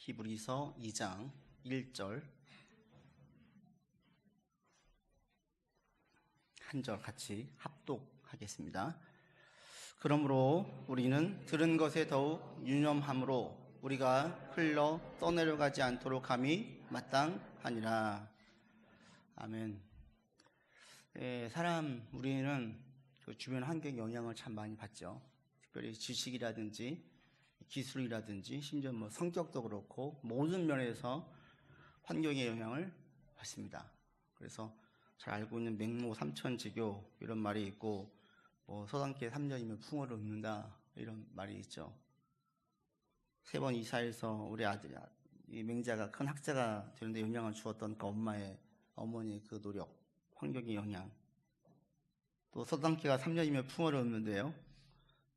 히브리서 2장 1절 한 절 같이 합독하겠습니다. 그러므로 우리는 들은 것에 더욱 유념함으로 우리가 흘러 떠내려가지 않도록 함이 마땅하니라. 아멘. 우리는 그 주변 환경 영향을 참 많이 받죠. 특별히 지식이라든지 기술이라든지 심지어 성격도 그렇고 모든 면에서 환경의 영향을 받습니다. 그래서 잘 알고 있는 맹모 삼천지교 이런 말이 있고 서당계 3년이면 풍어를 읊는다 이런 말이 있죠. 3번 이사해서 우리 아들 이 맹자가 큰 학자가 되는데 영향을 주었던 그 어머니의 그 노력, 환경의 영향. 또 서당계가 3년이면 풍어를 읊는데요.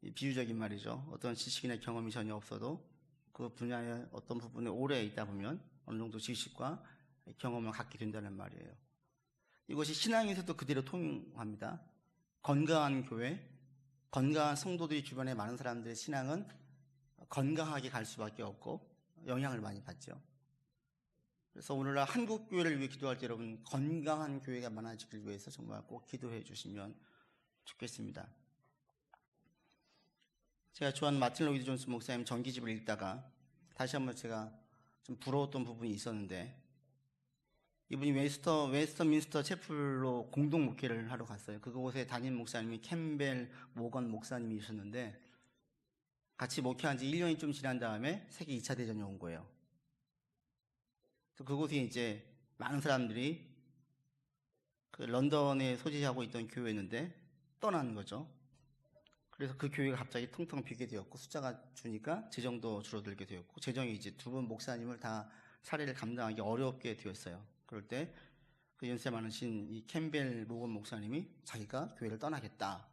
이 비유적인 말이죠. 어떤 지식이나 경험이 전혀 없어도 그 분야의 어떤 부분에 오래 있다 보면 어느 정도 지식과 경험을 갖게 된다는 말이에요. 이것이 신앙에서도 그대로 통용합니다. 건강한 교회, 건강한 성도들이 주변에 많은 사람들의 신앙은 건강하게 갈 수밖에 없고 영향을 많이 받죠. 그래서 오늘날 한국 교회를 위해 기도할 때 여러분 건강한 교회가 많아지길 위해서 정말 꼭 기도해 주시면 좋겠습니다. 제가 좋아하는 마틴 로이드 존스 목사님 전기집을 읽다가 다시 한번 제가 좀 부러웠던 부분이 있었는데, 이분이 웨스터민스터 채플로 공동 목회를 하러 갔어요. 그곳에 담임 목사님이 캠벨 모건 목사님이셨는데, 같이 목회한 지 1년이 좀 지난 다음에 세계 2차 대전이 온 거예요. 또 그곳에 이제 많은 사람들이 그 런던에 소재하고 있던 교회였는데 떠나는 거죠. 그래서 그 교회가 갑자기 텅텅 비게 되었고, 숫자가 주니까 재정도 줄어들게 되었고, 재정이 이제 두 분 목사님을 다 사례를 감당하기 어렵게 되었어요. 그럴 때 그 연세 많으신 이 캠벨 모건 목사님이 자기가 교회를 떠나겠다.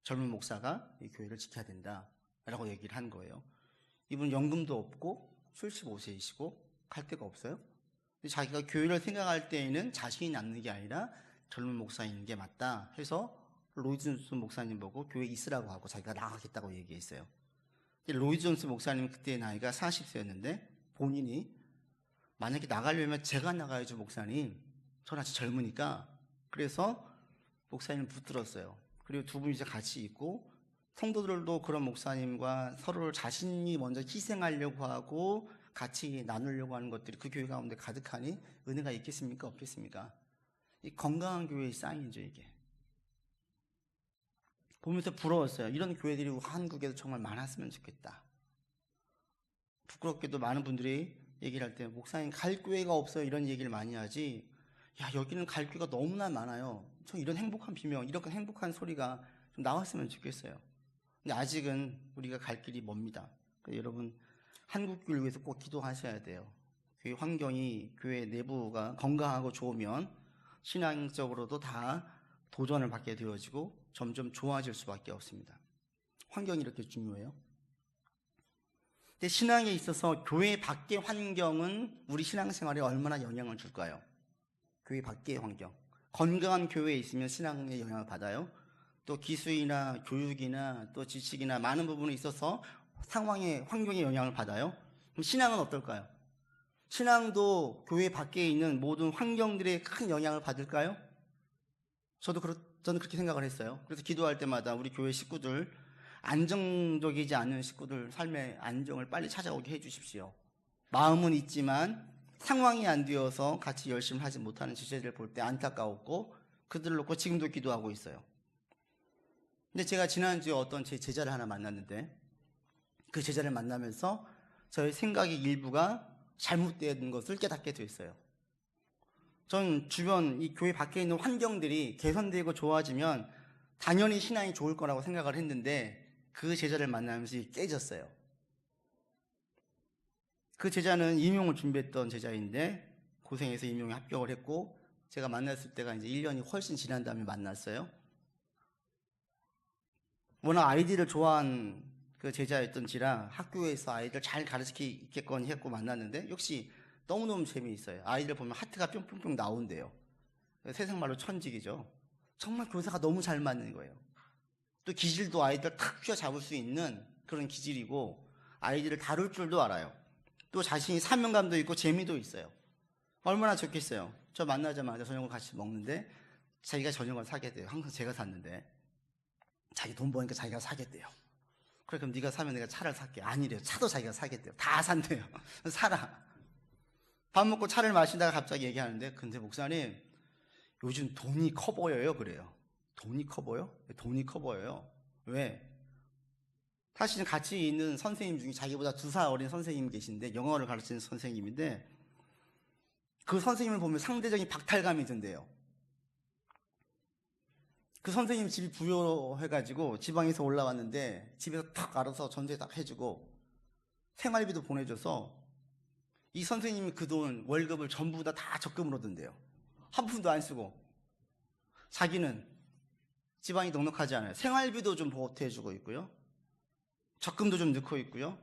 젊은 목사가 이 교회를 지켜야 된다. 라고 얘기를 한 거예요. 이분 연금도 없고 75세이시고 갈 데가 없어요. 자기가 교회를 생각할 때에는 자신이 남는 게 아니라 젊은 목사인 게 맞다 해서 로이드 존스 목사님 보고 교회에 있으라고 하고 자기가 나가겠다고 얘기했어요. 로이드 존스 목사님은 그때 나이가 40세였는데 본인이 만약에 나가려면 제가 나가야죠 목사님, 저는 아직 젊으니까. 그래서 목사님을 붙들었어요. 그리고 두 분이 이제 같이 있고, 성도들도 그런 목사님과 서로를 자신이 먼저 희생하려고 하고 같이 나누려고 하는 것들이 그 교회 가운데 가득하니 은혜가 있겠습니까 없겠습니까? 이 건강한 교회의 사인이죠. 이게 보면서 부러웠어요. 이런 교회들이 한국에도 정말 많았으면 좋겠다. 부끄럽게도 많은 분들이 얘기를 할 때 목사님 갈 교회가 없어요 이런 얘기를 많이 하지, 야 여기는 갈 교회가 너무나 많아요. 저 이런 행복한 비명, 이렇게 행복한 소리가 좀 나왔으면 좋겠어요. 근데 아직은 우리가 갈 길이 멉니다. 여러분 한국 교회를 위해서 꼭 기도하셔야 돼요. 교회 환경이, 교회 내부가 건강하고 좋으면 신앙적으로도 다 도전을 받게 되어지고 점점 좋아질 수밖에 없습니다. 환경이 이렇게 중요해요. 근데 신앙에 있어서 교회 밖의 환경은 우리 신앙생활에 얼마나 영향을 줄까요? 교회 밖의 환경. 건강한 교회에 있으면 신앙에 영향을 받아요. 또 기술이나 교육이나 또 지식이나 많은 부분에 있어서 환경에 영향을 받아요. 그럼 신앙은 어떨까요? 신앙도 교회 밖에 있는 모든 환경들에 큰 영향을 받을까요? 저는 그렇게 생각을 했어요. 그래서 기도할 때마다 우리 교회 식구들, 안정적이지 않은 식구들 삶의 안정을 빨리 찾아오게 해주십시오. 마음은 있지만 상황이 안 되어서 같이 열심히 하지 못하는 지체들을 볼 때 안타까웠고 그들을 놓고 지금도 기도하고 있어요. 근데 제가 지난주에 어떤 제 제자를 하나 만났는데, 그 제자를 만나면서 저의 생각의 일부가 잘못된 것을 깨닫게 됐어요. 전 주변 이 교회 밖에 있는 환경들이 개선되고 좋아지면 당연히 신앙이 좋을 거라고 생각을 했는데, 그 제자를 만나면서 깨졌어요. 그 제자는 임용을 준비했던 제자인데 고생해서 임용에 합격을 했고, 제가 만났을 때가 이제 1년이 훨씬 지난 다음에 만났어요. 워낙 아이들을 좋아한 그 제자였던지라 학교에서 아이들 잘 가르치겠거니 했고 만났는데, 역시 너무너무 재미있어요. 아이들 보면 하트가 뿅뿅뿅 나온대요. 세상 말로 천직이죠. 정말 교사가 너무 잘 맞는 거예요. 또 기질도 아이들 탁 휘어잡을 수 있는 그런 기질이고 아이들을 다룰 줄도 알아요. 또 자신이 사명감도 있고 재미도 있어요. 얼마나 좋겠어요. 저 만나자마자 저녁을 같이 먹는데 자기가 저녁을 사겠대요. 항상 제가 샀는데 자기 돈 버니까 자기가 사겠대요. 그래, 그럼 네가 사면 내가 차를 살게. 아니래요. 차도 자기가 사겠대요. 다 산대요. 사라. 밥 먹고 차를 마시다가 갑자기 얘기하는데, 근데 목사님 요즘 돈이 커 보여요. 그래요. 돈이 커 보여? 돈이 커 보여요. 왜? 사실은 같이 있는 선생님 중에 자기보다 2살 어린 선생님이 계신데, 영어를 가르치는 선생님인데, 그 선생님을 보면 상대적인 박탈감이 든대요. 그 선생님 집이 부유해가지고 지방에서 올라왔는데 집에서 탁 알아서 전세 딱 해주고 생활비도 보내줘서 이 선생님이 그 돈 월급을 전부 다 적금으로 든대요. 한 푼도 안 쓰고. 자기는 지방이 넉넉하지 않아요. 생활비도 좀 보태주고 있고요, 적금도 좀 넣고 있고요,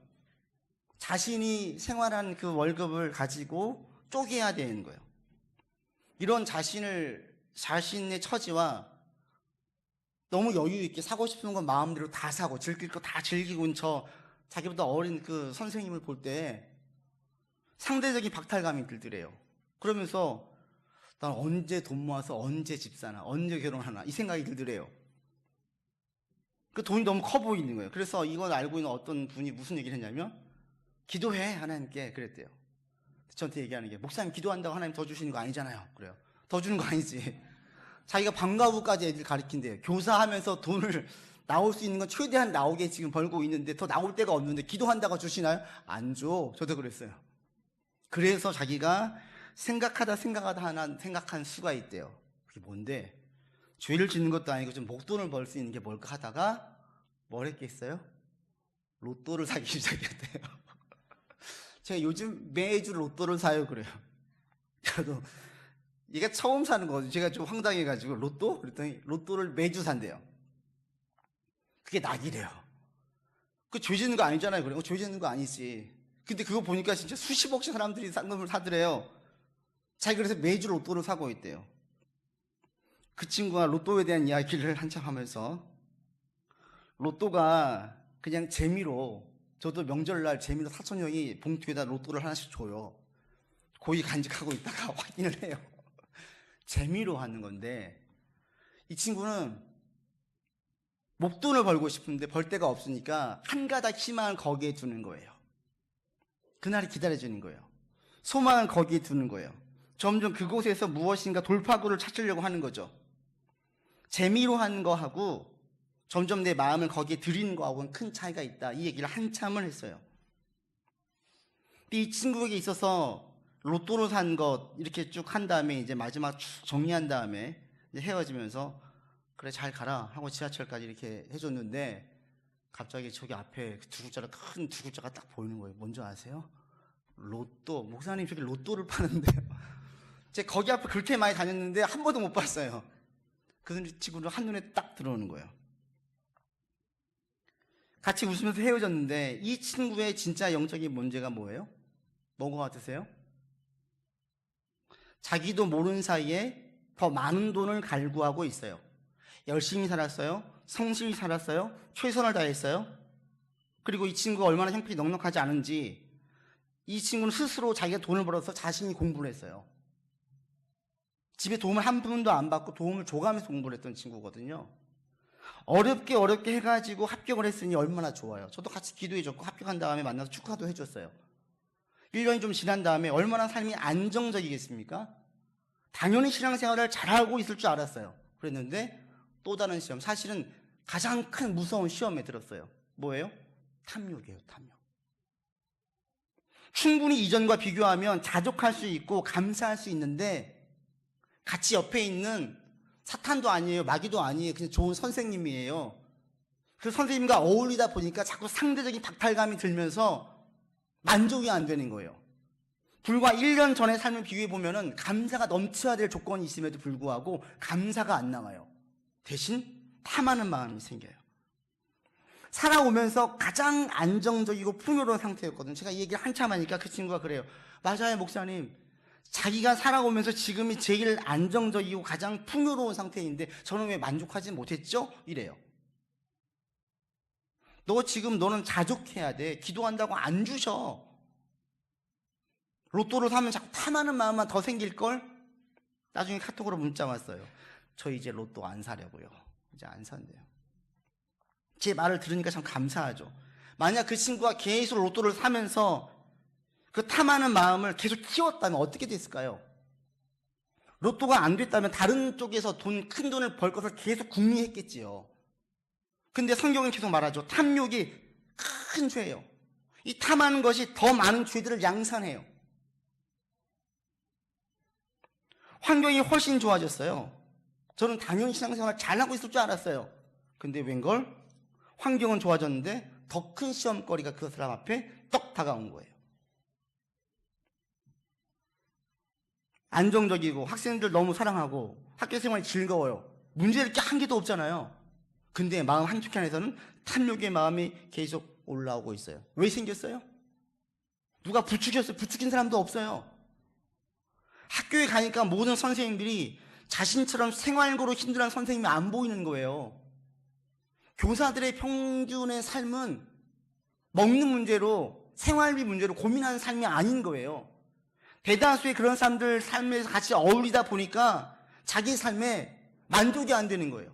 자신이 생활한 그 월급을 가지고 쪼개야 되는 거예요. 이런 자신의 처지와 너무 여유 있게 사고 싶은 건 마음대로 다 사고 즐길 거 다 즐기고 있는 저 자기보다 어린 그 선생님을 볼 때 상대적인 박탈감이 들더래요. 그러면서 난 언제 돈 모아서 언제 집 사나, 언제 결혼하나, 이 생각이 들더래요. 그 돈이 너무 커 보이는 거예요. 그래서 이걸 알고 있는 어떤 분이 무슨 얘기를 했냐면, 기도해 하나님께 그랬대요. 저한테 얘기하는 게, 목사님 기도한다고 하나님 더 주시는 거 아니잖아요. 그래요. 더 주는 거 아니지. 자기가 방과 후까지 애들 가르친대요. 교사하면서 돈을 나올 수 있는 건 최대한 나오게 지금 벌고 있는데 더 나올 데가 없는데 기도한다고 주시나요? 안 줘. 저도 그랬어요. 그래서 자기가 생각하다 하나 생각한 수가 있대요. 그게 뭔데? 죄를 짓는 것도 아니고 좀 목돈을 벌 수 있는 게 뭘까 하다가 뭘 했겠어요? 로또를 사기 시작했대요. 제가 요즘 매주 로또를 사요. 그래요. 저도 얘가 처음 사는 거죠. 제가 좀 황당해가지고, 로또? 그랬더니 로또를 매주 산대요. 그게 낙이래요. 그 죄 짓는 거 아니잖아요. 그래. 죄 짓는 거 아니지. 근데 그거 보니까 진짜 수십억씩 사람들이 싼 놈을 사더래요. 자기 그래서 매주 로또를 사고 있대요. 그 친구가 로또에 대한 이야기를 한참 하면서, 로또가 그냥 재미로, 저도 명절날 재미로 사촌 형이 봉투에다 로또를 하나씩 줘요. 고이 간직하고 있다가 확인을 해요. 재미로 하는 건데, 이 친구는 목돈을 벌고 싶은데 벌 데가 없으니까 한 가닥 희망을 거기에 두는 거예요. 그날이 기다려지는 거예요. 소망을 거기에 두는 거예요. 점점 그곳에서 무엇인가 돌파구를 찾으려고 하는 거죠. 재미로 하는 거하고 점점 내 마음을 거기에 들이는 거하고는 큰 차이가 있다. 이 얘기를 한참을 했어요. 이 친구에게 있어서 로또로 산 것 이렇게 쭉 한 다음에 이제 마지막 정리한 다음에 이제 헤어지면서, 그래 잘 가라 하고 지하철까지 이렇게 해줬는데, 갑자기 저기 앞에 큰 두 글자가 딱 보이는 거예요. 뭔지 아세요? 로또. 목사님 저기 로또를 파는데요. 제가 거기 앞에 그렇게 많이 다녔는데 한 번도 못 봤어요. 그 친구는 한눈에 딱 들어오는 거예요. 같이 웃으면서 헤어졌는데 이 친구의 진짜 영적인 문제가 뭐예요? 뭔 것 같으세요? 자기도 모르는 사이에 더 많은 돈을 갈구하고 있어요. 열심히 살았어요. 성실히 살았어요. 최선을 다했어요. 그리고 이 친구가 얼마나 형편이 넉넉하지 않은지, 이 친구는 스스로 자기가 돈을 벌어서 자신이 공부를 했어요. 집에 도움을 한 푼도 안 받고 도움을 줘가면서 공부를 했던 친구거든요. 어렵게 해가지고 합격을 했으니 얼마나 좋아요. 저도 같이 기도해줬고 합격한 다음에 만나서 축하도 해줬어요. 1년이 좀 지난 다음에 얼마나 삶이 안정적이겠습니까? 당연히 신앙생활을 잘하고 있을 줄 알았어요. 그랬는데 또 다른 시험, 사실은 가장 큰 무서운 시험에 들었어요. 뭐예요? 탐욕이에요. 탐욕. 충분히 이전과 비교하면 자족할 수 있고 감사할 수 있는데, 같이 옆에 있는 사탄도 아니에요, 마귀도 아니에요, 그냥 좋은 선생님이에요. 그 선생님과 어울리다 보니까 자꾸 상대적인 박탈감이 들면서 만족이 안 되는 거예요. 불과 1년 전의 삶을 비교해 보면은 감사가 넘쳐야 될 조건이 있음에도 불구하고 감사가 안 나와요. 대신 탐하는 마음이 생겨요. 살아오면서 가장 안정적이고 풍요로운 상태였거든요. 제가 이 얘기를 한참 하니까 그 친구가 그래요. 맞아요, 목사님. 자기가 살아오면서 지금이 제일 안정적이고 가장 풍요로운 상태인데 저는 왜 만족하지 못했죠? 이래요. 너는 자족해야 돼. 기도한다고 안 주셔. 로또를 사면 자꾸 탐하는 마음만 더 생길걸? 나중에 카톡으로 문자 왔어요. 저 이제 로또 안 사려고요. 이제 안 산대요. 제 말을 들으니까 참 감사하죠. 만약 그 친구가 계속 로또를 사면서 그 탐하는 마음을 계속 키웠다면 어떻게 됐을까요? 로또가 안 됐다면 다른 쪽에서 큰 돈을 벌 것을 계속 궁리했겠지요. 근데 성경은 계속 말하죠. 탐욕이 큰 죄예요. 이 탐하는 것이 더 많은 죄들을 양산해요. 환경이 훨씬 좋아졌어요. 저는 당연히 신앙생활 잘하고 있을 줄 알았어요. 근데 웬걸? 환경은 좋아졌는데 더 큰 시험거리가 그 사람 앞에 떡 다가온 거예요. 안정적이고 학생들 너무 사랑하고 학교생활이 즐거워요. 문제될 게 한 개도 없잖아요. 근데 마음 한쪽편에서는 탐욕의 마음이 계속 올라오고 있어요. 왜 생겼어요? 누가 부추겼어요? 부추긴 사람도 없어요. 학교에 가니까 모든 선생님들이 자신처럼 생활고로 힘들어하는 선생님이 안 보이는 거예요. 교사들의 평균의 삶은 먹는 문제로, 생활비 문제로 고민하는 삶이 아닌 거예요. 대다수의 그런 사람들 삶에서 같이 어울리다 보니까 자기 삶에 만족이 안 되는 거예요.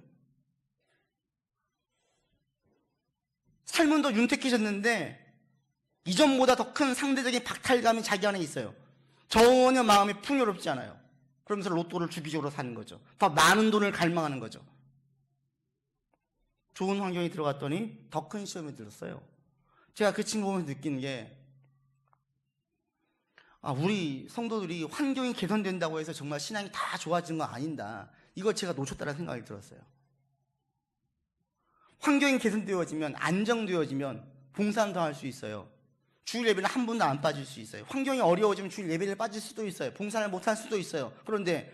삶은 더 윤택해졌는데 이전보다 더 큰 상대적인 박탈감이 자기 안에 있어요. 전혀 마음이 풍요롭지 않아요. 그러면서 로또를 주기적으로 사는 거죠. 더 많은 돈을 갈망하는 거죠. 좋은 환경에 들어갔더니 더 큰 시험에 들었어요. 제가 그 친구 보면서 느끼는 게 우리 성도들이 환경이 개선된다고 해서 정말 신앙이 다 좋아지는 건 아닌다. 이걸 제가 놓쳤다는 생각이 들었어요. 환경이 개선되어지면, 안정되어지면 봉사는 더 할 수 있어요. 주일 예배를 한 번도 안 빠질 수 있어요. 환경이 어려워지면 주일 예배를 빠질 수도 있어요. 봉사를 못할 수도 있어요. 그런데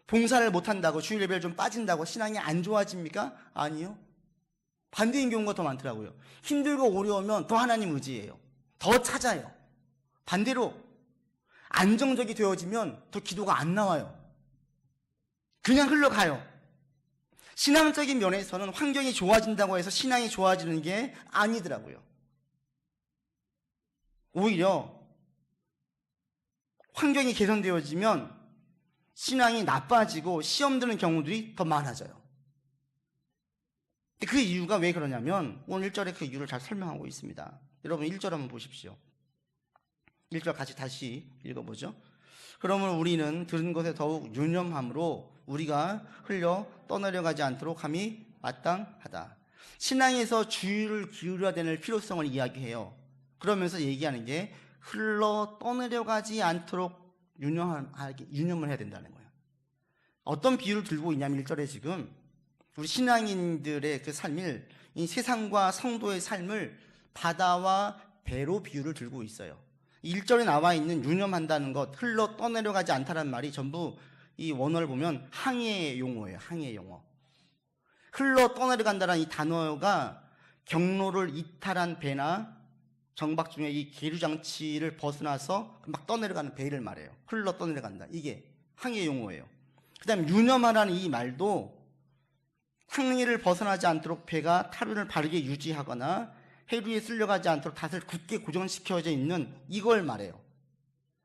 봉사를 못한다고 주일 예배를 좀 빠진다고 신앙이 안 좋아집니까? 아니요. 반대인 경우가 더 많더라고요. 힘들고 어려우면 더 하나님 의지해요. 더 찾아요. 반대로 안정적이 되어지면 더 기도가 안 나와요. 그냥 흘러가요. 신앙적인 면에서는 환경이 좋아진다고 해서 신앙이 좋아지는 게 아니더라고요. 오히려 환경이 개선되어지면 신앙이 나빠지고 시험 드는 경우들이 더 많아져요. 그 이유가 왜 그러냐면 오늘 1절에 그 이유를 잘 설명하고 있습니다. 여러분 1절 한번 보십시오. 1절 같이 다시 읽어보죠. 그러면 우리는 들은 것에 더욱 유념함으로 우리가 흘려 떠내려가지 않도록 함이 마땅하다. 신앙에서 주의를 기울여야 되는 필요성을 이야기해요. 그러면서 얘기하는 게 흘러 떠내려가지 않도록 유념을 해야 된다는 거예요. 어떤 비유를 들고 있냐면 1절에 지금 우리 신앙인들의 그 삶을, 이 세상과 성도의 삶을 바다와 배로 비유를 들고 있어요. 1절에 나와 있는 유념한다는 것, 흘러 떠내려가지 않다는 말이 전부 이 원어를 보면 항해의 용어예요. 항해의 용어. 흘러 떠내려간다는 이 단어가 경로를 이탈한 배나 정박 중에 이 계류장치를 벗어나서 막 떠내려가는 배를 말해요. 흘러 떠내려간다. 이게 항해의 용어예요. 그 다음에 유념하라는 이 말도 항해를 벗어나지 않도록 배가 타륜을 바르게 유지하거나 해류에 쓸려가지 않도록 닷을 굳게 고정시켜져 있는 이걸 말해요.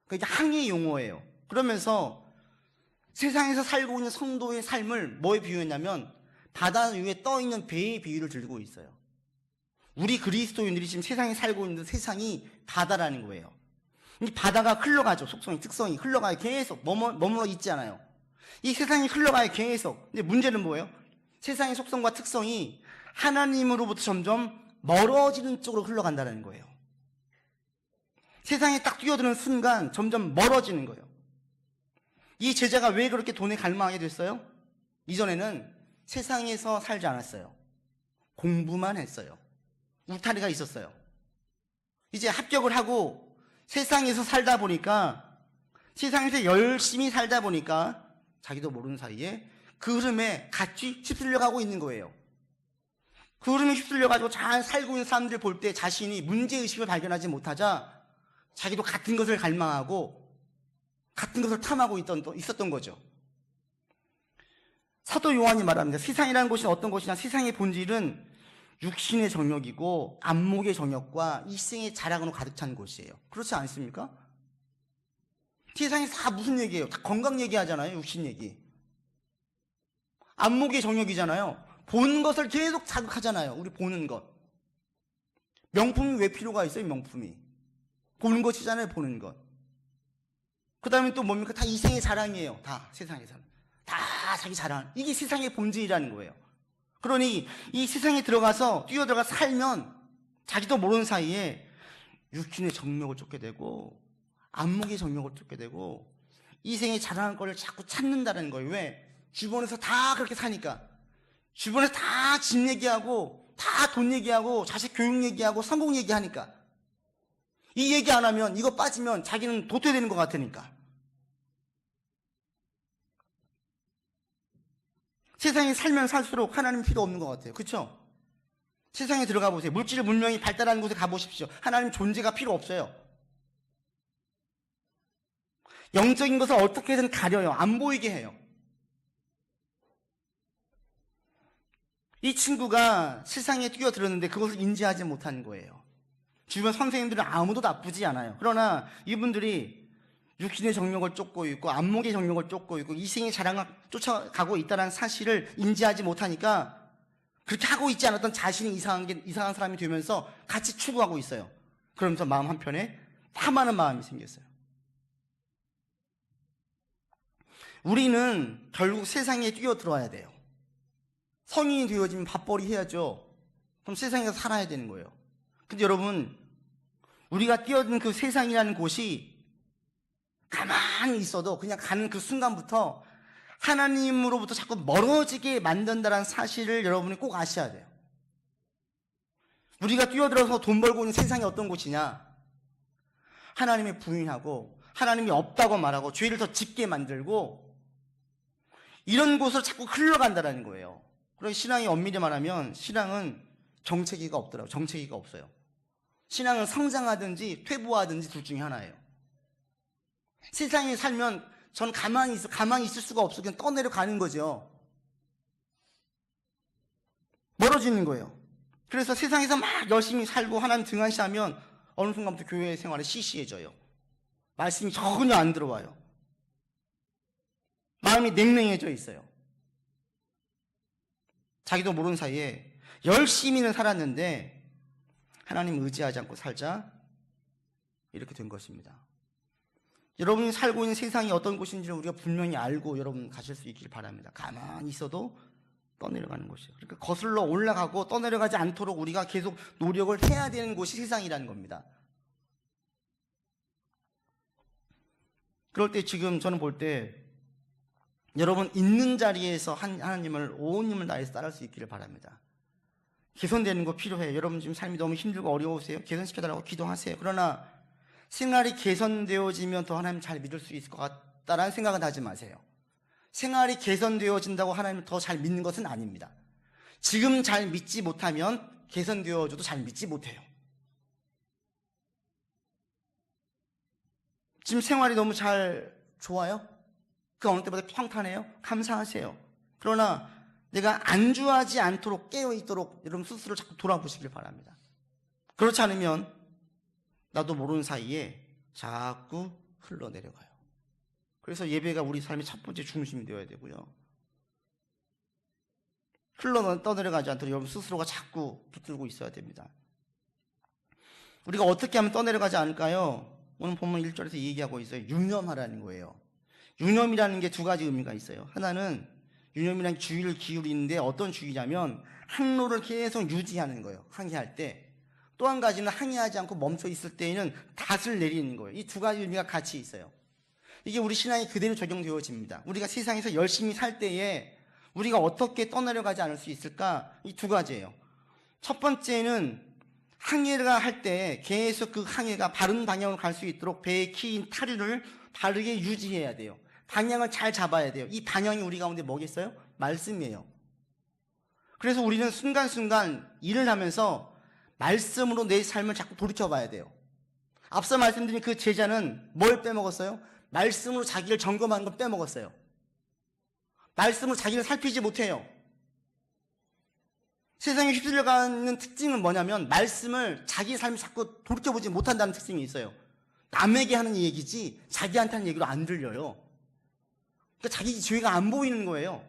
그러니까 항해 용어예요. 그러면서 세상에서 살고 있는 성도의 삶을 뭐에 비유했냐면 바다 위에 떠 있는 배의 비유를 들고 있어요. 우리 그리스도인들이 지금 세상에 살고 있는 세상이 바다라는 거예요. 이 바다가 흘러가죠. 속성이, 특성이 흘러가요. 계속 머물러 있지 않아요. 이 세상이 흘러가요. 계속. 근데 문제는 뭐예요? 세상의 속성과 특성이 하나님으로부터 점점 멀어지는 쪽으로 흘러간다는 거예요. 세상에 딱 뛰어드는 순간 점점 멀어지는 거예요. 이 제자가 왜 그렇게 돈에 갈망하게 됐어요? 이전에는 세상에서 살지 않았어요. 공부만 했어요. 울타리가 있었어요. 이제 합격을 하고 세상에서 살다 보니까, 세상에서 열심히 살다 보니까 자기도 모르는 사이에 그 흐름에 같이 휩쓸려가고 있는 거예요. 그 흐름에 휩쓸려가지고 잘 살고 있는 사람들 볼 때 자신이 문제의식을 발견하지 못하자 자기도 같은 것을 갈망하고 같은 것을 탐하고 있었던 거죠. 사도 요한이 말합니다. 세상이라는 것이 어떤 것이냐? 세상의 본질은 육신의 정욕이고 안목의 정욕과 이생의 자랑으로 가득 찬 곳이에요. 그렇지 않습니까? 세상에 다 무슨 얘기예요? 다 건강 얘기하잖아요. 육신 얘기. 안목의 정욕이잖아요. 보는 것을 계속 자극하잖아요. 우리 보는 것. 명품이 왜 필요가 있어요? 명품이. 보는 것이잖아요. 보는 것. 그 다음에 또 뭡니까? 다 이생의 자랑이에요. 다 세상에서는. 다 자기 자랑. 이게 세상의 본질이라는 거예요. 그러니 이 세상에 들어가서 뛰어들어가 살면 자기도 모르는 사이에 육신의 정욕을 쫓게 되고 안목의 정욕을 쫓게 되고 이생에 자랑할 거를 자꾸 찾는다는 거예요. 왜? 주변에서 다 그렇게 사니까. 주변에서 다 집 얘기하고 다 돈 얘기하고 자식 교육 얘기하고 성공 얘기하니까. 이 얘기 안 하면 이거 빠지면 자기는 도태되는 것 같으니까. 세상에 살면 살수록 하나님 필요 없는 것 같아요. 그렇죠? 세상에 들어가 보세요. 물질 문명이 발달하는 곳에 가보십시오. 하나님 존재가 필요 없어요. 영적인 것을 어떻게든 가려요. 안 보이게 해요. 이 친구가 세상에 뛰어들었는데 그것을 인지하지 못한 거예요. 주변 선생님들은 아무도 나쁘지 않아요. 그러나 이분들이 육신의 정욕을 쫓고 있고 안목의 정욕을 쫓고 있고 이생의 자랑을 쫓아가고 있다는 사실을 인지하지 못하니까 그렇게 하고 있지 않았던 자신이 이상한 사람이 되면서 같이 추구하고 있어요. 그러면서 마음 한편에 탐하는 마음이 생겼어요. 우리는 결국 세상에 뛰어들어야 돼요. 성인이 되어지면 밥벌이 해야죠. 그럼 세상에서 살아야 되는 거예요. 근데 여러분, 우리가 뛰어든 그 세상이라는 곳이 가만히 있어도 그냥 가는 그 순간부터 하나님으로부터 자꾸 멀어지게 만든다는 사실을 여러분이 꼭 아셔야 돼요. 우리가 뛰어들어서 돈 벌고 있는 세상이 어떤 곳이냐? 하나님을 부인하고 하나님이 없다고 말하고 죄를 더 짙게 만들고 이런 곳으로 자꾸 흘러간다는 거예요. 그래서 신앙이 엄밀히 말하면 신앙은 정체기가 없더라고요. 정체기가 없어요. 신앙은 성장하든지 퇴보하든지 둘 중에 하나예요. 세상에 살면 전 가만히 있을 수가 없어. 그냥 떠내려 가는 거죠. 멀어지는 거예요. 그래서 세상에서 막 열심히 살고 하나님 등한시하면 어느 순간부터 교회 생활이 시시해져요. 말씀이 전혀 안 들어와요. 마음이 냉랭해져 있어요. 자기도 모르는 사이에 열심히는 살았는데 하나님 의지하지 않고 살자 이렇게 된 것입니다. 여러분이 살고 있는 세상이 어떤 곳인지를 우리가 분명히 알고 여러분 가실 수 있길 바랍니다. 가만히 있어도 떠내려가는 곳이에요. 그러니까 거슬러 올라가고 떠내려가지 않도록 우리가 계속 노력을 해야 되는 곳이 세상이라는 겁니다. 그럴 때 지금 저는 볼 때 여러분 있는 자리에서 하나님을 온 힘을 다해서 따를 수 있기를 바랍니다. 개선되는 거 필요해요. 여러분 지금 삶이 너무 힘들고 어려우세요? 개선시켜달라고 기도하세요. 그러나 생활이 개선되어지면 더 하나님 잘 믿을 수 있을 것 같다라는 생각은 하지 마세요. 생활이 개선되어진다고 하나님을 더 잘 믿는 것은 아닙니다. 지금 잘 믿지 못하면 개선되어져도 잘 믿지 못해요. 지금 생활이 너무 잘 좋아요? 그 어느 때보다 평탄해요? 감사하세요. 그러나 내가 안주하지 않도록 깨어있도록 여러분 스스로 자꾸 돌아보시길 바랍니다. 그렇지 않으면 나도 모르는 사이에 자꾸 흘러내려가요. 그래서 예배가 우리 삶의 첫 번째 중심이 되어야 되고요. 떠내려가지 않도록 여러분 스스로가 자꾸 붙들고 있어야 됩니다. 우리가 어떻게 하면 떠내려가지 않을까요? 오늘 본문 1절에서 얘기하고 있어요. 유념하라는 거예요. 유념이라는 게 두 가지 의미가 있어요. 하나는 유념이라는 주의를 기울이는데 어떤 주의냐면 항로를 계속 유지하는 거예요. 항해할 때. 또 한 가지는 항해하지 않고 멈춰 있을 때에는 닷을 내리는 거예요. 이 두 가지 의미가 같이 있어요. 이게 우리 신앙에 그대로 적용되어집니다. 우리가 세상에서 열심히 살 때에 우리가 어떻게 떠내려가지 않을 수 있을까? 이 두 가지예요. 첫 번째는 항해가 할 때 계속 그 항해가 바른 방향으로 갈 수 있도록 배에 키인 타류를 바르게 유지해야 돼요. 방향을 잘 잡아야 돼요. 이 방향이 우리 가운데 뭐겠어요? 말씀이에요. 그래서 우리는 순간순간 일을 하면서 말씀으로 내 삶을 자꾸 돌이켜봐야 돼요. 앞서 말씀드린 그 제자는 뭘 빼먹었어요? 말씀으로 자기를 점검하는 걸 빼먹었어요. 말씀으로 자기를 살피지 못해요. 세상에 휩쓸려가는 특징은 뭐냐면 말씀을 자기 삶을 자꾸 돌이켜보지 못한다는 특징이 있어요. 남에게 하는 얘기지 자기한테 하는 얘기로 안 들려요. 그러니까 자기 죄가 안 보이는 거예요.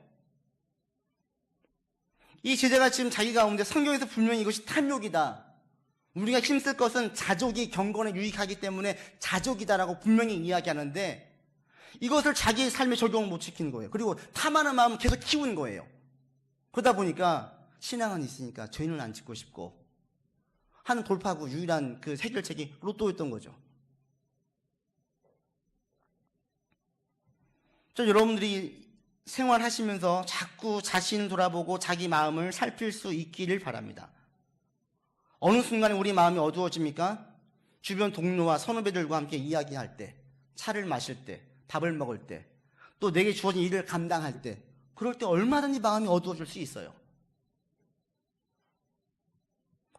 이 제자가 지금 자기 가운데 성경에서 분명히 이것이 탐욕이다, 우리가 힘쓸 것은 자족이 경건에 유익하기 때문에 자족이다라고 분명히 이야기하는데 이것을 자기의 삶에 적용을 못 시키는 거예요. 그리고 탐하는 마음을 계속 키우는 거예요. 그러다 보니까 신앙은 있으니까 죄는 안 짓고 싶고 하는 돌파구 유일한 그 해결책이 로또였던 거죠. 여러분들이 생활하시면서 자꾸 자신을 돌아보고 자기 마음을 살필 수 있기를 바랍니다. 어느 순간에 우리 마음이 어두워집니까? 주변 동료와 선후배들과 함께 이야기할 때, 차를 마실 때, 밥을 먹을 때, 또 내게 주어진 일을 감당할 때, 그럴 때 얼마든지 마음이 어두워질 수 있어요.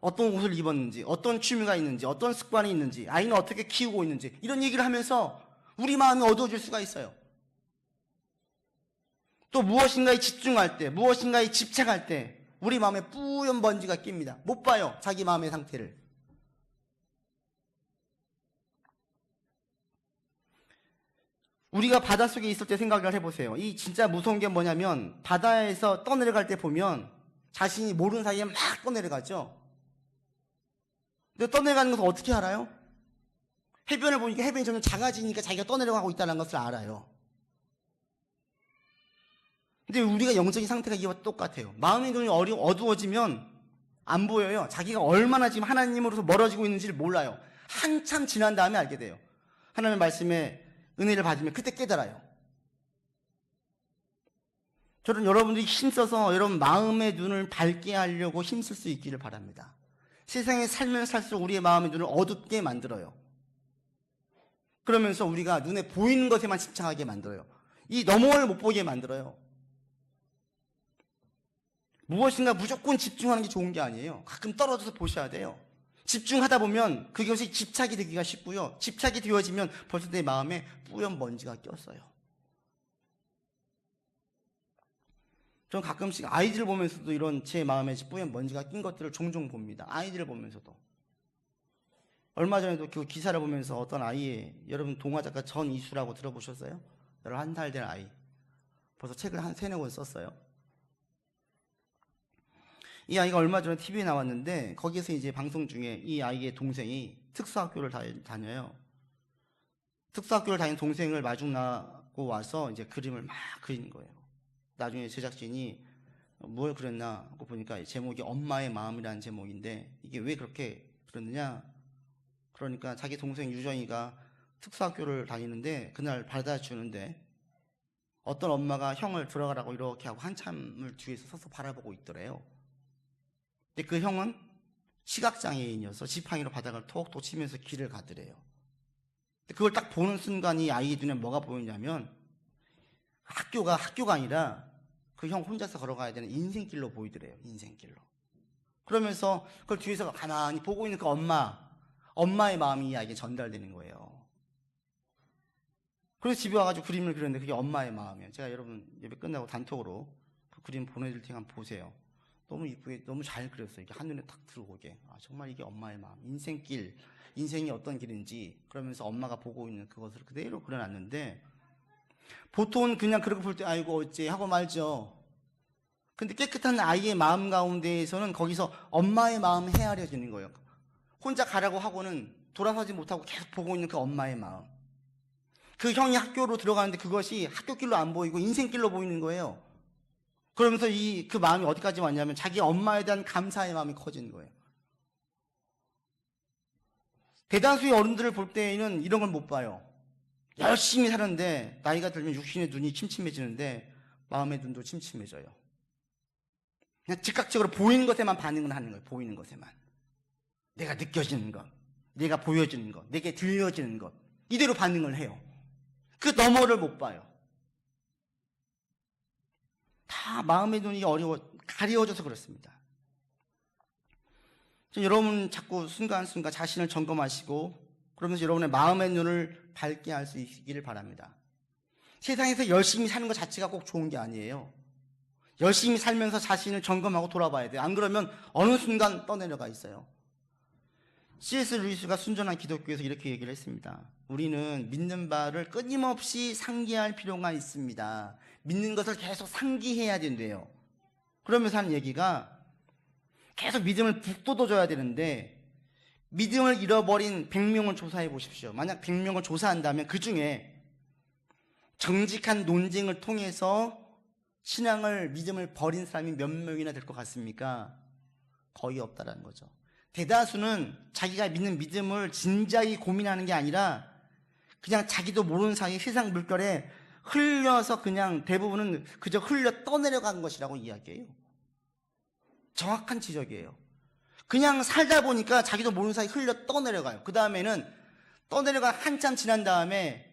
어떤 옷을 입었는지, 어떤 취미가 있는지, 어떤 습관이 있는지, 아이는 어떻게 키우고 있는지 이런 얘기를 하면서 우리 마음이 어두워질 수가 있어요. 또 무엇인가에 집중할 때, 무엇인가에 집착할 때 우리 마음에 뿌연 먼지가 낍니다. 못 봐요, 자기 마음의 상태를. 우리가 바닷속에 있을 때 생각을 해보세요. 이 진짜 무서운 게 뭐냐면 바다에서 떠내려갈 때 보면 자신이 모르는 사이에 막 떠내려가죠. 근데 떠내려가는 것을 어떻게 알아요? 해변을 보니까 해변이 점점 작아지니까 자기가 떠내려가고 있다는 것을 알아요. 근데 우리가 영적인 상태가 이와 똑같아요. 마음의 눈이 어두워지면 안 보여요. 자기가 얼마나 지금 하나님으로서 멀어지고 있는지를 몰라요. 한참 지난 다음에 알게 돼요. 하나님의 말씀에 은혜를 받으면 그때 깨달아요. 저는 여러분들이 힘써서 여러분 마음의 눈을 밝게 하려고 힘쓸 수 있기를 바랍니다. 세상에 살면 살수록 우리의 마음의 눈을 어둡게 만들어요. 그러면서 우리가 눈에 보이는 것에만 집착하게 만들어요. 이 너머를 못 보게 만들어요. 무엇인가 무조건 집중하는 게 좋은 게 아니에요. 가끔 떨어져서 보셔야 돼요. 집중하다 보면 그것이 집착이 되기가 쉽고요. 집착이 되어지면 벌써 내 마음에 뿌연 먼지가 꼈어요. 저는 가끔씩 아이들 보면서도 이런 제 마음에 뿌연 먼지가 낀 것들을 종종 봅니다. 아이들을 보면서도. 얼마 전에도 그 기사를 보면서 어떤 아이의, 여러분 동화작가 전이수라고 들어보셨어요? 11살 된 아이. 벌써 책을 한 3-4권 썼어요. 이 아이가 얼마 전에 TV에 나왔는데 거기에서 이제 방송 중에 이 아이의 동생이 특수학교를 다녀요. 특수학교를 다니는 동생을 마중나고 와서 이제 그림을 막 그리는 거예요. 나중에 제작진이 뭘 그렸나 하고 보니까 제목이 엄마의 마음이라는 제목인데 이게 왜 그렇게 그렸느냐? 그러니까 자기 동생 유정이가 특수학교를 다니는데 그날 받아주는데 어떤 엄마가 형을 들어가라고 이렇게 하고 한참을 뒤에서 서서 바라보고 있더래요. 근데 그 형은 시각장애인이어서 지팡이로 바닥을 톡톡 치면서 길을 가더래요. 근데 그걸 딱 보는 순간 이 아이 눈에 뭐가 보이냐면 학교가 아니라 그 형 혼자서 걸어가야 되는 인생길로 보이더래요. 인생길로. 그러면서 그걸 뒤에서 가만히 보고 있는 그 엄마의 마음이 이 아이에게 전달되는 거예요. 그래서 집에 와가지고 그림을 그렸는데 그게 엄마의 마음이에요. 제가 여러분 예배 끝나고 단톡으로 그 그림 보내드릴 테니까 한번 보세요. 너무 이쁘게, 너무 잘 그렸어요. 이게 한눈에 탁 들어오게. 정말 이게 엄마의 마음. 인생길, 인생이 어떤 길인지, 그러면서 엄마가 보고 있는 그것을 그대로 그려놨는데, 보통은 그냥 그렇게 볼 때, 아이고, 어째 하고 말죠. 근데 깨끗한 아이의 마음 가운데에서는 거기서 엄마의 마음이 헤아려지는 거예요. 혼자 가라고 하고는 돌아서지 못하고 계속 보고 있는 그 엄마의 마음. 그 형이 학교로 들어가는데 그것이 학교길로 안 보이고 인생길로 보이는 거예요. 그러면서 그 마음이 어디까지 왔냐면 자기 엄마에 대한 감사의 마음이 커지는 거예요. 대다수의 어른들을 볼 때에는 이런 걸 못 봐요. 열심히 사는데 나이가 들면 육신의 눈이 침침해지는데 마음의 눈도 침침해져요. 그냥 즉각적으로 보이는 것에만 반응을 하는 거예요. 보이는 것에만. 내가 느껴지는 것, 내가 보여지는 것, 내게 들려지는 것, 이대로 반응을 해요. 그 너머를 못 봐요. 다 마음의 눈이 가려워져서 그렇습니다. 여러분 자꾸 순간순간 자신을 점검하시고 그러면서 여러분의 마음의 눈을 밝게 할 수 있기를 바랍니다. 세상에서 열심히 사는 것 자체가 꼭 좋은 게 아니에요. 열심히 살면서 자신을 점검하고 돌아봐야 돼요. 안 그러면 어느 순간 떠내려가 있어요. C.S. 루이스가 순전한 기독교에서 이렇게 얘기를 했습니다. 우리는 믿는 바를 끊임없이 상기할 필요가 있습니다. 믿는 것을 계속 상기해야 된대요. 그러면서 하는 얘기가 계속 믿음을 북돋워줘야 되는데, 믿음을 잃어버린 100명을 조사해 보십시오. 만약 100명을 조사한다면 그 중에 정직한 논쟁을 통해서 신앙을, 믿음을 버린 사람이 몇 명이나 될 것 같습니까? 거의 없다라는 거죠. 대다수는 자기가 믿는 믿음을 진지하게 고민하는 게 아니라 그냥 자기도 모르는 사이에 세상 물결에 흘려서 그냥 대부분은 그저 흘려 떠내려간 것이라고 이야기해요. 정확한 지적이에요. 그냥 살다 보니까 자기도 모르는 사이에 흘려 떠내려가요. 그 다음에는 떠내려가 한참 지난 다음에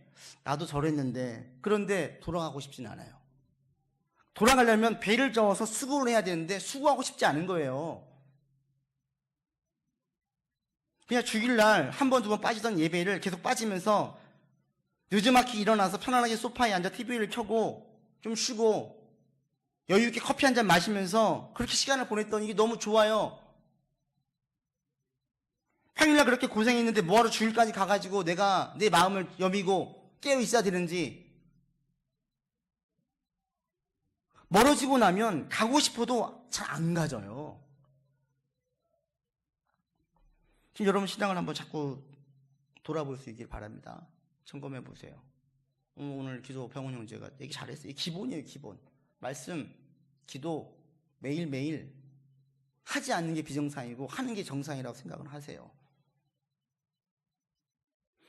나도 저랬는데, 그런데 돌아가고 싶진 않아요. 돌아가려면 배를 저어서 수고를 해야 되는데 수고하고 싶지 않은 거예요. 그냥 주일날 한 번, 두 번 빠지던 예배를 계속 빠지면서 늦지막히 일어나서 편안하게 소파에 앉아 TV를 켜고 좀 쉬고 여유있게 커피 한 잔 마시면서 그렇게 시간을 보냈더니 이게 너무 좋아요. 평일날 그렇게 고생했는데 뭐하러 주일까지 가가지고 내가 내 마음을 여미고 깨어 있어야 되는지. 멀어지고 나면 가고 싶어도 잘 안 가져요. 지금 여러분 신앙을 한번 자꾸 돌아볼 수 있길 바랍니다. 점검해 보세요. 오늘 기도 병원 형제가 얘기 잘했어요. 이게 기본이에요, 기본. 말씀, 기도 매일매일 하지 않는 게 비정상이고 하는 게 정상이라고 생각을 하세요.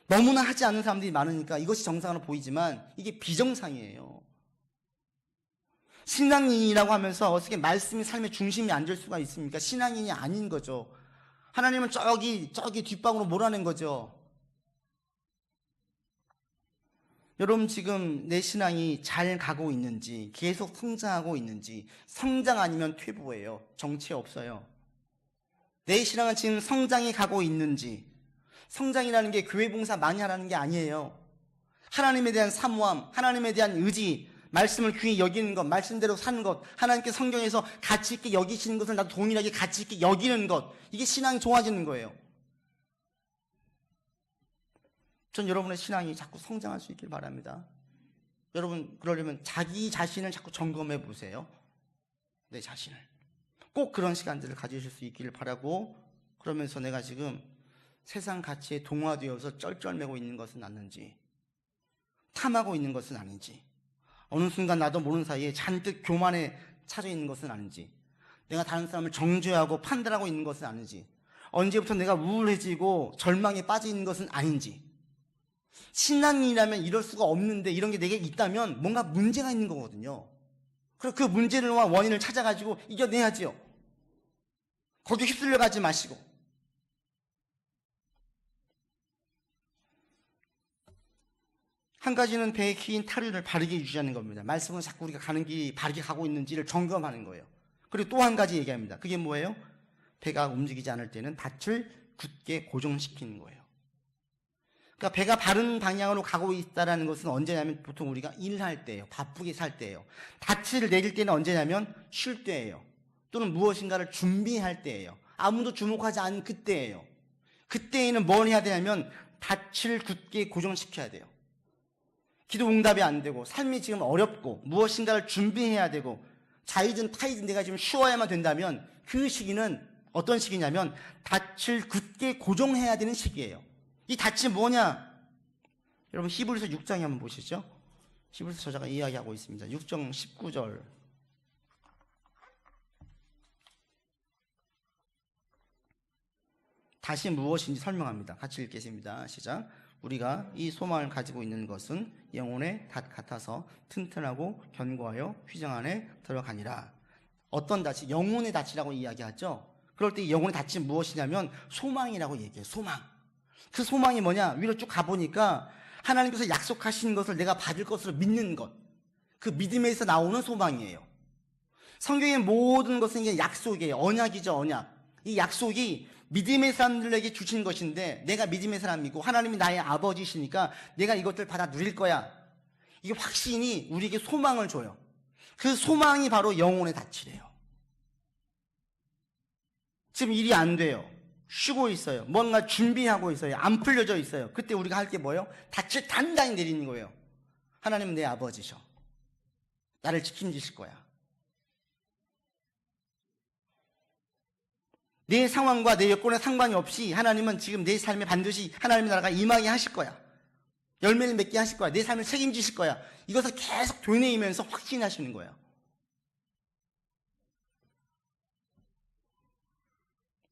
너무나 하지 않는 사람들이 많으니까 이것이 정상으로 보이지만 이게 비정상이에요. 신앙인이라고 하면서 어떻게 말씀이 삶의 중심이 안 될 수가 있습니까? 신앙인이 아닌 거죠. 하나님은 저기 뒷방으로 몰아낸 거죠. 여러분 지금 내 신앙이 잘 가고 있는지, 계속 성장하고 있는지. 성장 아니면 퇴보예요. 정체 없어요. 내 신앙은 지금 성장이 가고 있는지. 성장이라는 게 교회 봉사 많이 하라는 게 아니에요. 하나님에 대한 사모함, 하나님에 대한 의지, 말씀을 귀히 여기는 것, 말씀대로 사는 것, 하나님께 성경에서 가치 있게 여기시는 것을 나도 동일하게 가치 있게 여기는 것, 이게 신앙이 좋아지는 거예요. 전 여러분의 신앙이 자꾸 성장할 수 있길 바랍니다. 여러분 그러려면 자기 자신을 자꾸 점검해 보세요. 내 자신을. 꼭 그런 시간들을 가지실 수 있기를 바라고, 그러면서 내가 지금 세상 가치에 동화되어서 쩔쩔매고 있는 것은 아닌지, 탐하고 있는 것은 아닌지, 어느 순간 나도 모르는 사이에 잔뜩 교만에 차져 있는 것은 아닌지, 내가 다른 사람을 정죄하고 판단하고 있는 것은 아닌지, 언제부터 내가 우울해지고 절망에 빠져 있는 것은 아닌지. 신앙인이라면 이럴 수가 없는데 이런 게 내게 있다면 뭔가 문제가 있는 거거든요. 그래서 그 문제를 원인을 찾아가지고 이겨내야지요. 거기에 휩쓸려 가지 마시고. 한 가지는 배에 끼인 탈을 바르게 유지하는 겁니다. 말씀은 자꾸 우리가 가는 길이 바르게 가고 있는지를 점검하는 거예요. 그리고 또 한 가지 얘기합니다. 그게 뭐예요? 배가 움직이지 않을 때는 닻을 굳게 고정시키는 거예요. 그러니까 배가 바른 방향으로 가고 있다는 것은 언제냐면 보통 우리가 일할 때예요. 바쁘게 살 때예요. 닻을 내릴 때는 언제냐면 쉴 때예요. 또는 무엇인가를 준비할 때예요. 아무도 주목하지 않은 그때예요. 그때에는 뭘 해야 되냐면 닻을 굳게 고정시켜야 돼요. 기도 응답이 안 되고 삶이 지금 어렵고 무엇인가를 준비해야 되고 자이든 타이든 내가 지금 쉬어야만 된다면 그 시기는 어떤 시기냐면 닻을 굳게 고정해야 되는 시기예요. 이 닻이 뭐냐? 여러분 히브리서 6장에 한번 보시죠. 히브리서 저자가 이야기하고 있습니다. 6장 19절. 다시 무엇인지 설명합니다. 같이 읽겠습니다. 시작. 우리가 이 소망을 가지고 있는 것은 영혼의 닷 같아서 튼튼하고 견고하여 휘장 안에 들어가니라. 어떤 닷이? 영혼의 닷이라고 이야기하죠. 그럴 때 이 영혼의 닷이 무엇이냐면 소망이라고 얘기해요. 소망. 그 소망이 뭐냐? 위로 쭉 가보니까 하나님께서 약속하신 것을 내가 받을 것으로 믿는 것. 그 믿음에서 나오는 소망이에요. 성경의 모든 것은 이게 약속이에요. 언약이죠, 언약. 이 약속이 믿음의 사람들에게 주신 것인데 내가 믿음의 사람이고 하나님이 나의 아버지시니까 내가 이것들 받아 누릴 거야. 이게 확신이 우리에게 소망을 줘요. 그 소망이 바로 영혼의 닻이래요. 지금 일이 안 돼요. 쉬고 있어요. 뭔가 준비하고 있어요. 안 풀려져 있어요. 그때 우리가 할 게 뭐예요? 닻을 단단히 내리는 거예요. 하나님은 내 아버지셔. 나를 책임지실 거야. 내 상황과 내 여건에 상관이 없이 하나님은 지금 내 삶에 반드시 하나님의 나라가 임하게 하실 거야. 열매를 맺게 하실 거야. 내 삶을 책임지실 거야. 이것을 계속 되뇌이면서 확신하시는 거예요.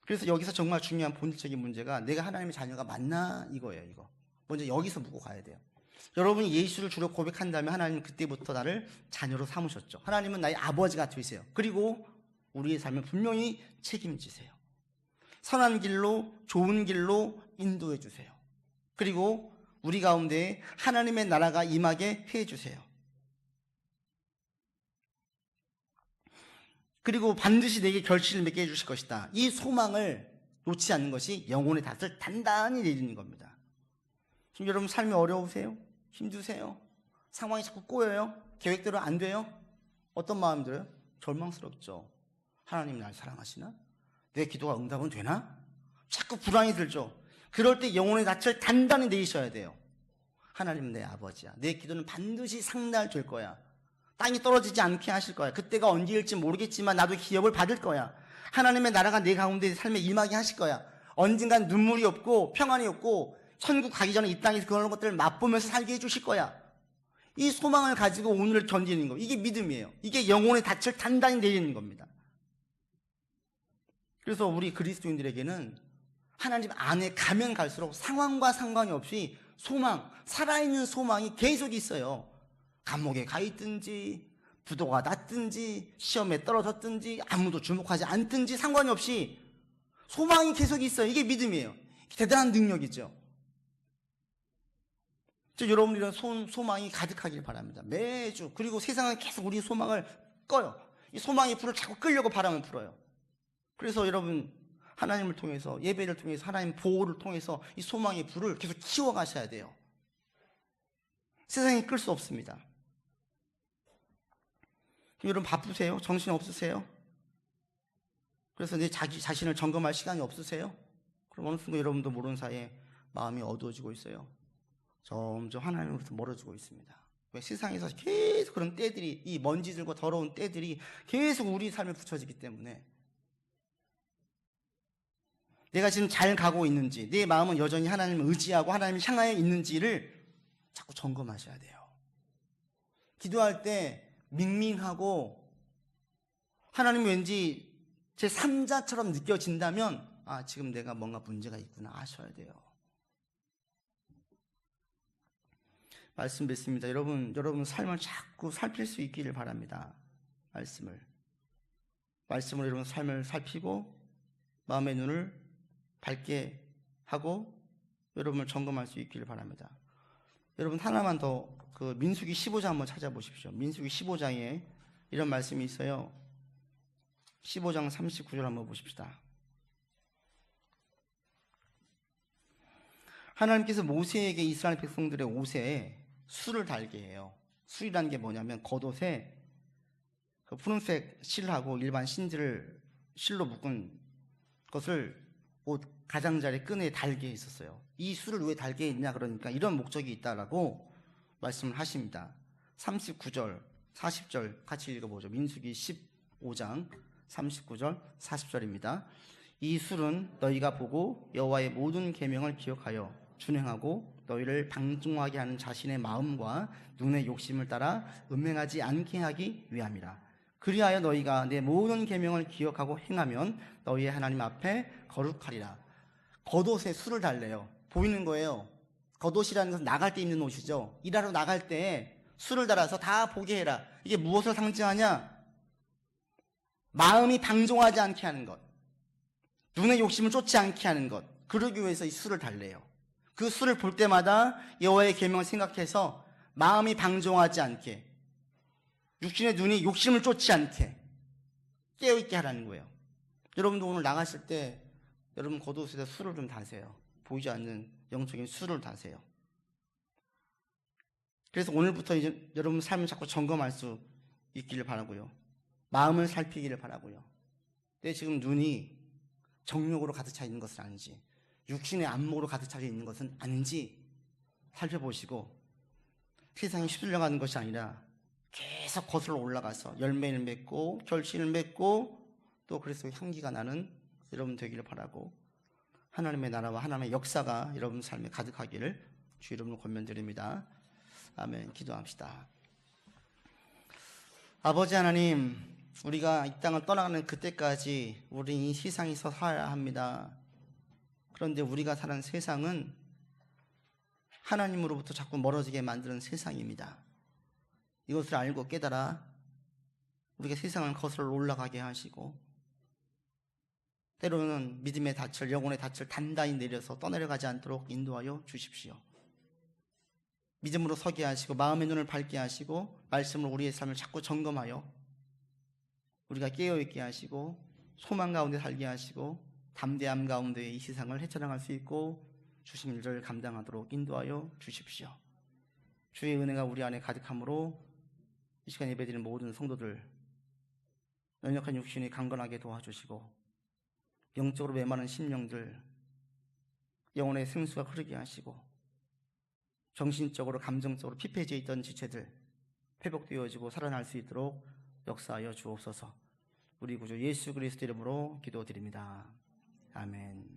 그래서 여기서 정말 중요한 본질적인 문제가 내가 하나님의 자녀가 맞나 이거예요. 이거 먼저 여기서 묻고 가야 돼요. 여러분이 예수를 주로 고백한다면 하나님은 그때부터 나를 자녀로 삼으셨죠. 하나님은 나의 아버지가 되세요. 그리고 우리의 삶을 분명히 책임지세요. 선한 길로, 좋은 길로 인도해 주세요. 그리고 우리 가운데 하나님의 나라가 임하게 해 주세요. 그리고 반드시 내게 결실을 맺게 해주실 것이다. 이 소망을 놓지 않는 것이 영혼의 닻을 단단히 내리는 겁니다. 지금 여러분 삶이 어려우세요? 힘드세요? 상황이 자꾸 꼬여요? 계획대로 안 돼요? 어떤 마음 들어요? 절망스럽죠. 하나님 날 사랑하시나? 내 기도가 응답은 되나? 자꾸 불안이 들죠. 그럴 때 영혼의 닻을 단단히 내리셔야 돼요. 하나님은 내 아버지야. 내 기도는 반드시 상달될 거야. 땅이 떨어지지 않게 하실 거야. 그때가 언제일지 모르겠지만 나도 기업을 받을 거야. 하나님의 나라가 내 가운데 삶에 임하게 하실 거야. 언젠간 눈물이 없고 평안이 없고 천국 가기 전에 이 땅에서 그런 것들을 맛보면서 살게 해주실 거야. 이 소망을 가지고 오늘을 견디는 거, 이게 믿음이에요. 이게 영혼의 닻을 단단히 내리는 겁니다. 그래서 우리 그리스도인들에게는 하나님 안에 가면 갈수록 상황과 상관이 없이 소망, 살아있는 소망이 계속 있어요. 감옥에 가 있든지 부도가 났든지 시험에 떨어졌든지 아무도 주목하지 않든지 상관이 없이 소망이 계속 있어요. 이게 믿음이에요. 대단한 능력이죠. 여러분 이런 소망이 가득하길 바랍니다. 매주. 그리고 세상은 계속 우리 소망을 꺼요. 이 소망의 불을 자꾸 끌려고 바람을 불어요. 그래서 여러분 하나님을 통해서, 예배를 통해서, 하나님 보호를 통해서 이 소망의 불을 계속 키워가셔야 돼요. 세상이 끌 수 없습니다. 여러분 바쁘세요? 정신 없으세요? 그래서 내 자신을 점검할 시간이 없으세요? 그럼 어느 순간 여러분도 모르는 사이에 마음이 어두워지고 있어요. 점점 하나님으로부터 멀어지고 있습니다. 왜? 세상에서 계속 그런 때들이, 이 먼지들과 더러운 때들이 계속 우리 삶에 붙여지기 때문에 내가 지금 잘 가고 있는지, 내 마음은 여전히 하나님을 의지하고 하나님을 향하여 있는지를 자꾸 점검하셔야 돼요. 기도할 때 밍밍하고 하나님 왠지 제 3자처럼 느껴진다면 지금 내가 뭔가 문제가 있구나 아셔야 돼요. 말씀 뵙습니다. 여러분 삶을 자꾸 살필 수 있기를 바랍니다. 말씀으로 여러분 삶을 살피고 마음의 눈을 밝게 하고 여러분을 점검할 수 있기를 바랍니다. 여러분 하나만 더 그 민수기 15장 한번 찾아보십시오. 민수기 15장에 이런 말씀이 있어요. 15장 39절 한번 보십시다. 하나님께서 모세에게 이스라엘 백성들의 옷에 술을 달게 해요. 술이라는 게 뭐냐면 겉옷에 그 푸른색 실하고 일반 신지를 실로 묶은 것을 옷 가장자리 끈에 달게 했었어요. 이 술을 왜 달게 했냐 그러니까 이런 목적이 있다라고 말씀을 하십니다. 39절, 40절 같이 읽어보죠. 민수기 15장 39절, 40절입니다. 이 술은 너희가 보고 여호와의 모든 계명을 기억하여 준행하고 너희를 방종하게 하는 자신의 마음과 눈의 욕심을 따라 음행하지 않게 하기 위함이라. 그리하여 너희가 내 모든 계명을 기억하고 행하면 너희의 하나님 앞에 거룩하리라. 겉옷에 술을 달래요. 보이는 거예요. 겉옷이라는 것은 나갈 때 입는 옷이죠. 일하러 나갈 때 술을 달아서 다 보게 해라. 이게 무엇을 상징하냐? 마음이 방종하지 않게 하는 것, 눈의 욕심을 쫓지 않게 하는 것, 그러기 위해서 이 술을 달래요. 그 술을 볼 때마다 여호와의 계명을 생각해서 마음이 방종하지 않게, 육신의 눈이 욕심을 쫓지 않게 깨어있게 하라는 거예요. 여러분도 오늘 나가실 때 여러분 겉옷에다 술을 좀 다세요. 보이지 않는 영적인 술을 다세요. 그래서 오늘부터 이제 여러분 삶을 자꾸 점검할 수 있기를 바라고요. 마음을 살피기를 바라고요. 내 지금 눈이 정욕으로 가득 차 있는 것은 아닌지, 육신의 안목으로 가득 차 있는 것은 아닌지 살펴보시고, 세상에 휩쓸려가는 것이 아니라 계속 거슬러 올라가서 열매를 맺고 결실을 맺고 또 그리스도의 향기가 나는 여러분 되기를 바라고, 하나님의 나라와 하나님의 역사가 여러분 삶에 가득하기를 주 이름으로 권면드립니다. 아멘. 기도합시다. 아버지 하나님, 우리가 이 땅을 떠나가는 그때까지 우리 이 세상에서 살아야 합니다. 그런데 우리가 사는 세상은 하나님으로부터 자꾸 멀어지게 만드는 세상입니다. 이것을 알고 깨달아 우리가 세상을 거슬러 올라가게 하시고, 때로는 믿음의 닻을, 영혼의 닻을 단단히 내려서 떠내려가지 않도록 인도하여 주십시오. 믿음으로 서게 하시고 마음의 눈을 밝게 하시고 말씀으로 우리의 삶을 자꾸 점검하여 우리가 깨어있게 하시고 소망 가운데 살게 하시고 담대함 가운데 이 세상을 헤쳐나갈 수 있고 주신 일을 감당하도록 인도하여 주십시오. 주의 은혜가 우리 안에 가득함으로 이 시간 예배드리는 모든 성도들 연약한 육신이 강건하게 도와주시고, 영적으로 메마른 심령들 영혼의 생수가 흐르게 하시고, 정신적으로 감정적으로 피폐해져 있던 지체들 회복되어지고 살아날 수 있도록 역사하여 주옵소서. 우리 구주 예수 그리스도 이름으로 기도드립니다. 아멘.